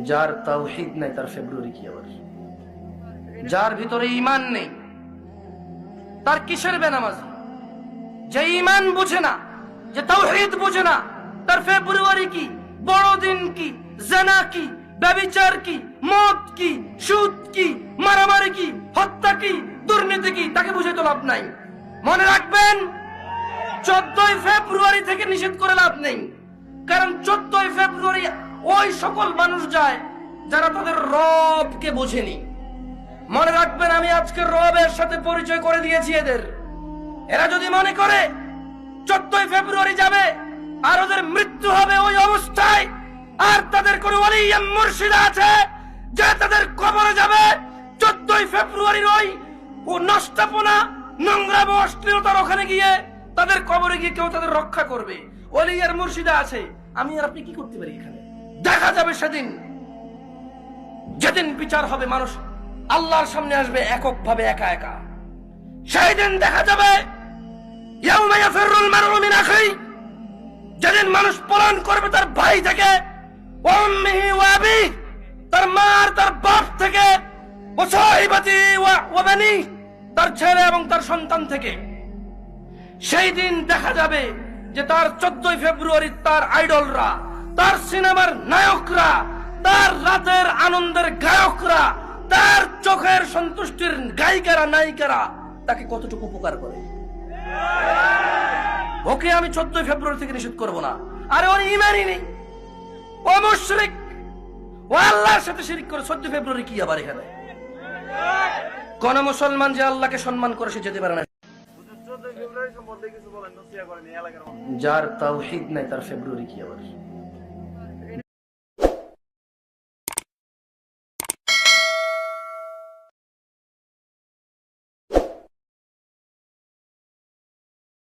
যার তাওহীদ নাই তার ফেব্রুয়ারি কি আবার? যার ভিতরে ঈমান নেই তার কিসের বেনামাজি? যে ঈমান বুঝে না, যে তাওহীদ বুঝে না, তার ফেব্রুয়ারি কি, বড়দিন কি, জিনা কি, ব্যভিচার কি, মদ কি, সুদ কি, মারামারি কি, হত্যা কি, দুর্নীতি কি, তাকে বুঝে তো লাভ নাই। মনে রাখবেন, 14 ফেব্রুয়ারি থেকে নিষেধ করে লাভ নেই। কারণ 14 ফেব্রুয়ারি ওই সকল মানুষ যায় যারা তাদের রবকে বোঝেনি। মনে রাখবেন, আমি আজকে রবের সাথে পরিচয় করে দিয়েছি এদের। এরা যদি মনে করে 14 ফেব্রুয়ারি যাবে আর ওদের মৃত্যু হবে ওই অবস্থায়, আর তাদের কোন ওলি মুর্শিদ আছে যে তাদের কবরে যাবে 14 ফেব্রুয়ারির ওই নষ্টাপনা, নোংরা অশ্লীলতার ওখানে গিয়ে তাদের কবরে গিয়ে কেউ তাদের রক্ষা করবে, ওলি আর মুর্শিদা আছে, আমি আর আপনি কি করতে পারি? এখানে দেখা যাবে সেদিন, যেদিন বিচার হবে, মানুষ আল্লাহর সামনে আসবে এককভাবে, একা একা। সেই দিন দেখা যাবে ইয়াউমা ইয়াফিরুল মারউ মিন আখিহি, যেদিন মানুষ পলায়ন করবে তার ভাই থেকে, ওয়া উম্মিহি ওয়া আবিহি, তার মা আর তার বাপ থেকে, ওয়া সাহিবাতি ওয়া বানি, তার ছেলে এবং তার সন্তান থেকে। সেই দিন দেখা যাবে যে তার 14 ফেব্রুয়ারি তার আইডলরা, তার সিনেমার নায়করা, তার রাতের আনন্দের গায়করা, তার চোখের সন্তুষ্টির গায়িকারা, নায়িকারা তাকে কতটুকু উপকার করে। ওকে আমি 14 ফেব্রুয়ারি থেকে নিষেধ করব না। আরে ওর ঈমানই নেই, ও মুশরিক, ও আল্লাহর সাথে শিরক করে। 14 ফেব্রুয়ারি কি আবার এখানে? কোন মুসলমান যে আল্লাহকে সম্মান করে সে যেতে পারে না। যার তাওহীদ নাই তার ফেব্রুয়ারি কি আবার?